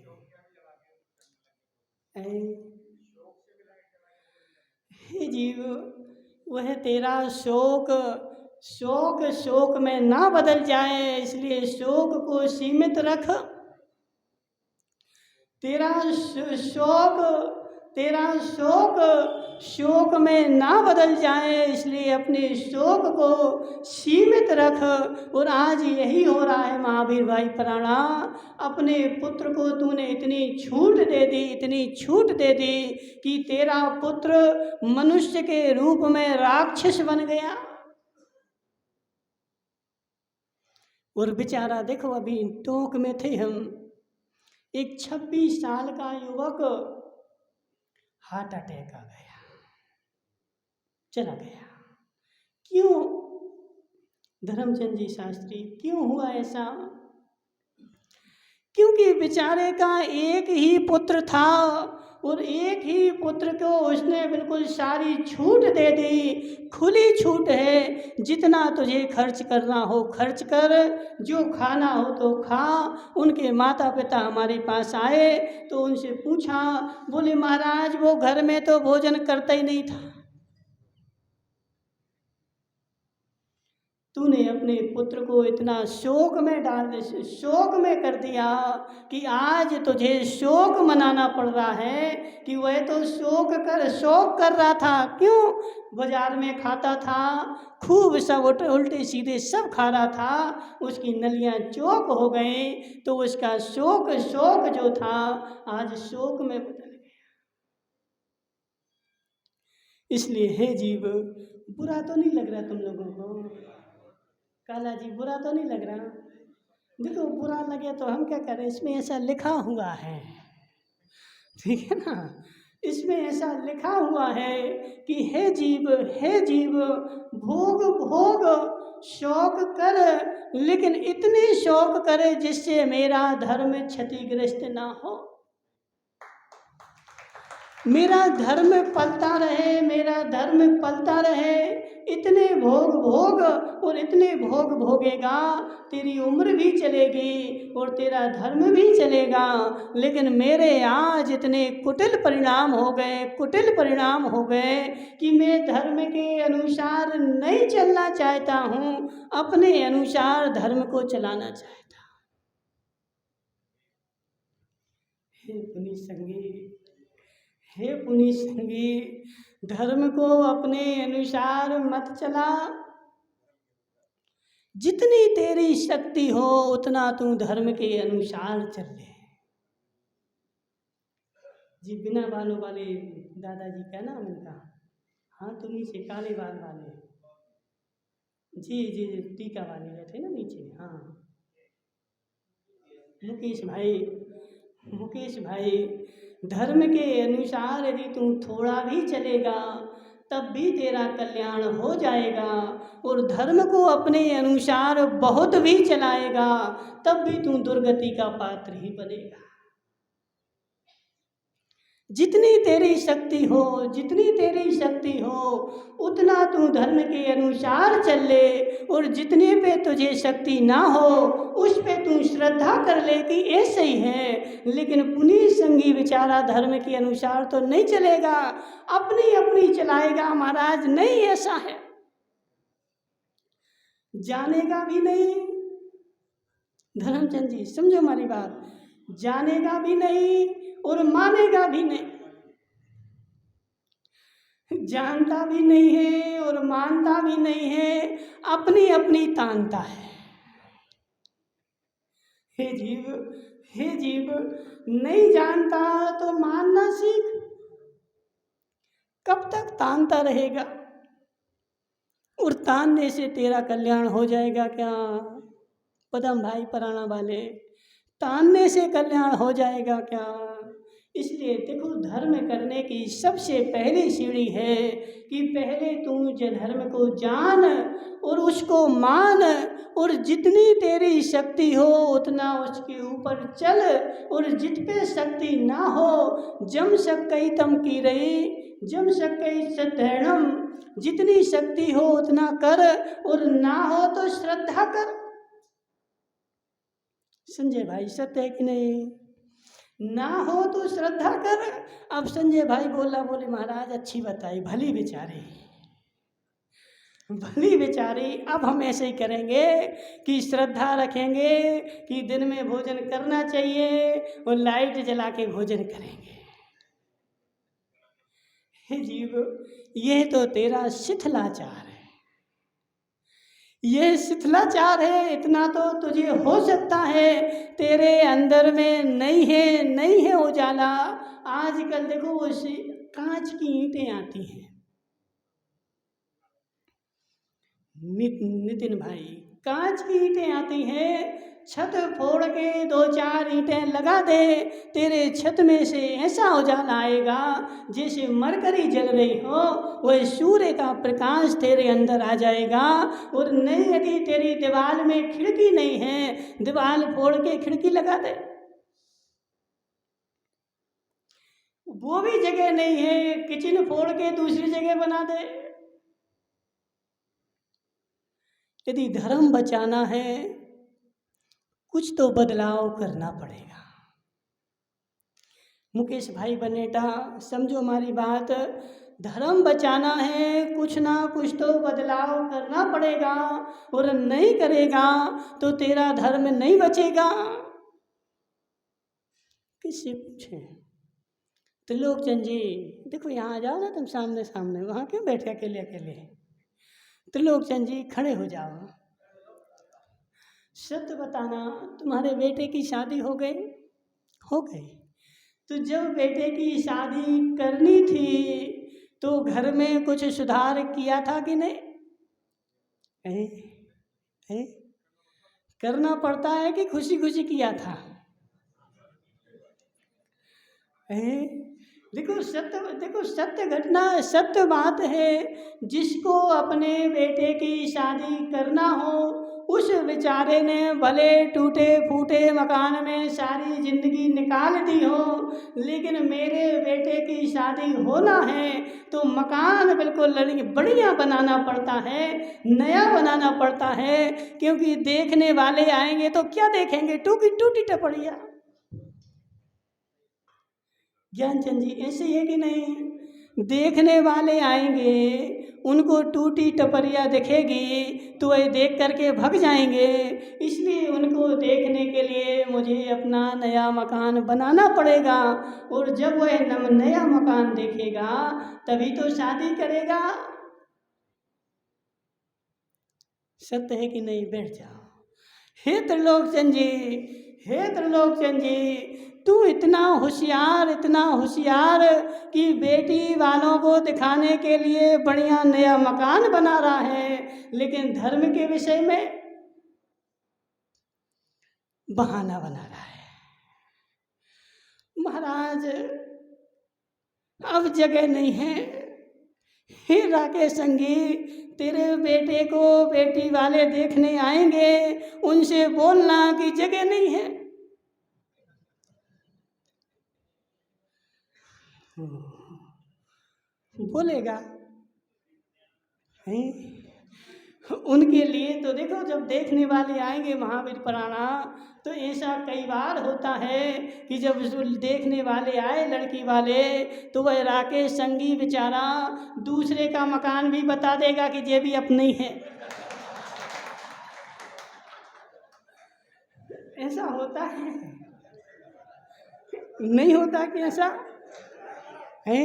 A: हे जीव, वह तेरा शोक शोक में ना बदल जाए, इसलिए शोक को सीमित रख। तेरा शोक में ना बदल जाए, इसलिए अपने शोक को सीमित रख। और आज यही हो रहा है महावीर भाई प्राणा, अपने पुत्र को तूने इतनी छूट दे दी कि तेरा पुत्र मनुष्य के रूप में राक्षस बन गया। और बेचारा देखो, अभी टोंक में थे हम, एक 26 साल का युवक हार्ट अटैक आ गया, चला गया। क्यों धर्मचंद जी शास्त्री, क्यों हुआ ऐसा? क्योंकि बेचारे का एक ही पुत्र था और एक ही पुत्र को उसने बिल्कुल सारी छूट दे दी। खुली छूट है, जितना तुझे खर्च करना हो खर्च कर, जो खाना हो तो खा। उनके माता पिता हमारे पास आए तो उनसे पूछा, बोले महाराज वो घर में तो भोजन करता ही नहीं था, तूने अपने पुत्र को इतना शोक में कर दिया कि आज तुझे शोक मनाना पड़ रहा है कि वह तो शोक कर रहा था। क्यों? बाजार में खाता था, खूब सब उल्टे सीधे सब खा रहा था, उसकी नलियां चौक हो गई, तो उसका शोक जो था आज शोक में बदल गया। इसलिए हे जीव, बुरा तो नहीं लग रहा तुम लोगों को? काला जी बुरा तो नहीं लग रहा? देखो बुरा लगे तो हम क्या करें, इसमें ऐसा लिखा हुआ है, ठीक है ना, इसमें ऐसा लिखा हुआ है कि हे जीव भोग शौक कर, लेकिन इतनी शौक करे जिससे मेरा धर्म क्षतिग्रस्त ना हो, मेरा धर्म पलता रहे, इतने भोग भोग और इतने भोग भोगेगा, तेरी उम्र भी चलेगी और तेरा धर्म भी चलेगा, लेकिन मेरे आज इतने कुटिल परिणाम हो गए, कुटिल परिणाम हो गए कि मैं धर्म के अनुसार नहीं चलना चाहता हूँ, अपने अनुसार धर्म को चलाना चाहता। हे पुनीत संगी, हे पुनीत संगी, धर्म को अपने अनुसार मत चला। जितनी तेरी शक्ति हो उतना तू धर्म के अनुसार चल ले। जी बिना बालों वाले दादाजी क्या नाम इनका, हाँ तुम्ही से काले बाल वाले, जी जी टीका वाले बैठे ना नीचे, हाँ मुकेश भाई, मुकेश भाई, धर्म के अनुसार यदि तू थोड़ा भी चलेगा तब भी तेरा कल्याण हो जाएगा, और धर्म को अपने अनुसार बहुत भी चलाएगा तब भी तू दुर्गति का पात्र ही बनेगा। जितनी तेरी शक्ति हो, जितनी तेरी शक्ति हो उतना तू धर्म के अनुसार चल ले, और जितने पे तुझे शक्ति ना हो उस पे तू श्रद्धा कर ले कि ऐसे ही है, लेकिन पुनीत संगी बेचारा धर्म के अनुसार तो नहीं चलेगा, अपनी अपनी चलाएगा महाराज। नहीं ऐसा है, जानेगा भी नहीं। धर्मचंद जी समझो हमारी बात, जानेगा भी नहीं और मानेगा भी नहीं, जानता भी नहीं है और मानता भी नहीं है, अपनी अपनी तानता है। हे जीव, हे जीव, नहीं जानता तो मानना सीख। कब तक तानता रहेगा? और तानने से तेरा कल्याण हो जाएगा क्या? पदम भाई पराना वाले, तानने से कल्याण हो जाएगा क्या? इसलिए देखो, धर्म करने की सबसे पहली सीढ़ी है कि पहले तू धर्म को जान और उसको मान, और जितनी तेरी शक्ति हो उतना उसके ऊपर चल, और जित पे शक्ति ना हो जम सकई तम की रही, जम सकई सतहरणम, जितनी शक्ति हो उतना कर, और ना हो तो श्रद्धा कर। संजय भाई सत्य है कि नहीं? ना हो तो श्रद्धा कर। अब संजय भाई बोले महाराज अच्छी बताई, भली बेचारी, भली बेचारी। अब हम ऐसे ही करेंगे कि श्रद्धा रखेंगे कि दिन में भोजन करना चाहिए और लाइट जला के भोजन करेंगे। हे जीव, यह तो तेरा शिथिलाचार है, ये शिथिलाचार है। इतना तो तुझे हो सकता है, तेरे अंदर में नहीं है, नहीं है उजाला। आजकल देखो वो कांच की ईंटें आती हैं, नितिन भाई, कांच की ईंटें आती हैं, छत फोड़ के 2-4 ईंटें लगा दे, तेरे छत में से ऐसा उजाला आएगा जैसे मरकरी जल रही हो, वह सूर्य का प्रकाश तेरे अंदर आ जाएगा। और नहीं, यदि तेरी दीवार में खिड़की नहीं है, दीवार फोड़ के खिड़की लगा दे, वो भी जगह नहीं है, किचन फोड़ के दूसरी जगह बना दे। यदि धर्म बचाना है कुछ तो बदलाव करना पड़ेगा। मुकेश भाई बनेटा समझो हमारी बात, धर्म बचाना है कुछ ना कुछ तो बदलाव करना पड़ेगा, और नहीं करेगा तो तेरा धर्म नहीं बचेगा। किससे पूछें? त्रिलोकचंद जी देखो, यहाँ आ जाओ ना तुम, सामने सामने, वहाँ क्यों बैठे अकेले अकेले? त्रिलोकचंद जी खड़े हो जाओ, सत्य बताना, तुम्हारे बेटे की शादी हो गई? हो गई। तो जब बेटे की शादी करनी थी तो घर में कुछ सुधार किया था कि नहीं? है? करना पड़ता है कि खुशी खुशी किया था? है? देखो सत्य घटना, सत्य बात है। जिसको अपने बेटे की शादी करना हो, उस बेचारे ने भले टूटे फूटे मकान में सारी जिंदगी निकाल दी हो, लेकिन मेरे बेटे की शादी होना है तो मकान बिल्कुल बढ़िया बनाना पड़ता है, नया बनाना पड़ता है। क्योंकि देखने वाले आएंगे तो क्या देखेंगे? टूटी टपड़िया। ज्ञानचंद जी ऐसे है कि नहीं? देखने वाले आएंगे, उनको टूटी टपरिया दिखेगी तो वह देख करके भग जाएंगे। इसलिए उनको देखने के लिए मुझे अपना नया मकान बनाना पड़ेगा। और जब वह नया मकान देखेगा तभी तो शादी करेगा। सत्य है कि नहीं? बैठ जाओ। हे त्रिलोकचंद जी, हे त्रिलोकचंद जी, तू इतना होशियार कि बेटी वालों को दिखाने के लिए बढ़िया नया मकान बना रहा है, लेकिन धर्म के विषय में बहाना बना रहा है। महाराज अब जगह नहीं है। हे राकेश संगी, तेरे बेटे को बेटी वाले देखने आएंगे, उनसे बोलना कि जगह नहीं है। बोलेगा हैं? उनके लिए तो देखो, जब देखने वाले आएंगे महावीर पुराणा, तो ऐसा कई बार होता है कि जब देखने वाले आए लड़की वाले, तो वह राकेश संगी बेचारा दूसरे का मकान भी बता देगा कि ये भी अपने ही है। ऐसा होता है, नहीं होता कि ऐसा है?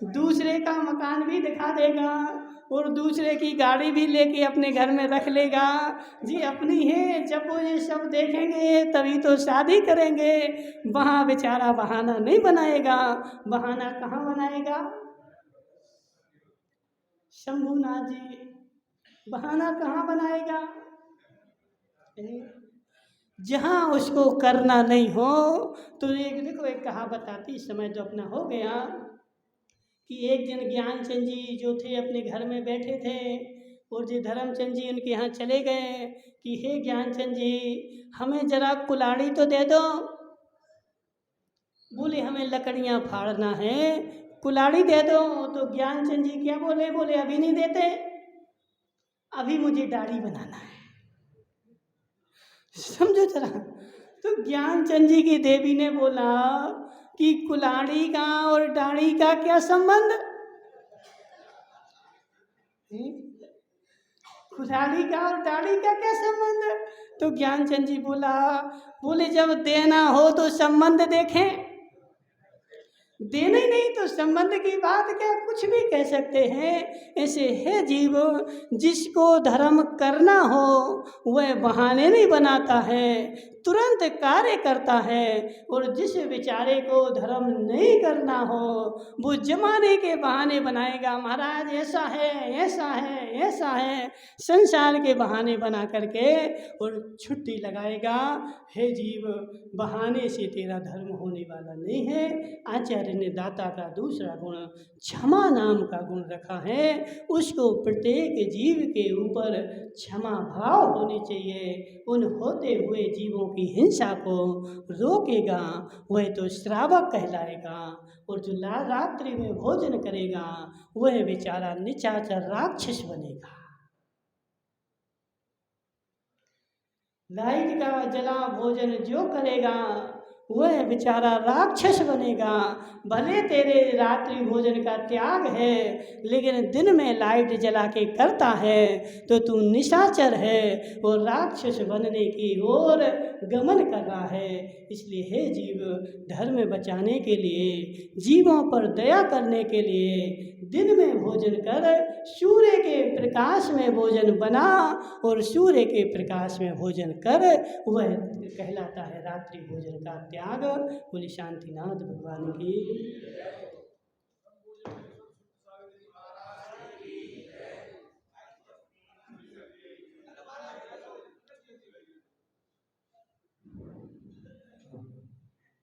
A: दूसरे का मकान भी दिखा देगा और दूसरे की गाड़ी भी लेके अपने घर में रख लेगा, जी अपनी है। जब वो ये सब देखेंगे तभी तो शादी करेंगे। वहाँ बेचारा बहाना नहीं बनाएगा। बहाना कहाँ बनाएगा? शंभुनाथ जी, बहाना कहाँ बनाएगा? जहाँ उसको करना नहीं हो। तो एक देखो, एक कहावत आती, समय जो अपना हो गया, कि एक दिन ज्ञानचंद जी जो थे अपने घर में बैठे थे, और जी धर्मचंद जी उनके यहाँ चले गए कि हे ज्ञानचंद जी, हमें जरा कुल्हाड़ी तो दे दो। बोले हमें लकड़ियाँ फाड़ना है, कुल्हाड़ी दे दो। तो ज्ञानचंद जी क्या बोले? बोले अभी नहीं देते, अभी मुझे दाढ़ी बनाना है। समझो जरा। तो ज्ञानचंद जी की देवी ने बोला कि कुल्हाड़ी का और दाढ़ी का क्या संबंध? कुल्हाड़ी का और दाढ़ी का क्या संबंध? तो ज्ञानचंद जी बोले जब देना हो तो संबंध देखें, देना ही नहीं तो संबंध की बात क्या, कुछ भी कह सकते हैं। ऐसे है जीव, जिसको धर्म करना हो वह बहाने नहीं बनाता है, तुरंत कार्य करता है। और जिस बेचारे को धर्म नहीं करना हो वो जमाने के बहाने बनाएगा। महाराज ऐसा है, ऐसा है, ऐसा है, संसार के बहाने बना करके और छुट्टी लगाएगा। हे जीव, बहाने से तेरा धर्म होने वाला नहीं है। आचार्य ने दाता का दूसरा गुण क्षमा नाम का गुण रखा है। उसको प्रत्येक जीव के ऊपर क्षमा भाव होने चाहिए। उन होते हुए जीवों की हिंसा को रोकेगा, वह तो श्रावक कहलाएगा। और जो रात्रि में भोजन करेगा वह बेचारा निशाचर राक्षस बनेगा। लाइट का जला भोजन जो करेगा वह बेचारा राक्षस बनेगा। भले तेरे रात्रि भोजन का त्याग है, लेकिन दिन में लाइट जला के करता है तो तू निशाचर है और राक्षस बनने की ओर गमन कर रहा है। इसलिए हे जीव, धर्म बचाने के लिए, जीवों पर दया करने के लिए दिन में भोजन कर, सूर्य के प्रकाश में भोजन बना और सूर्य के प्रकाश में भोजन कर, वह कहलाता है रात्रि भोजन का त्याग। बोली शांतिनाथ भगवान की।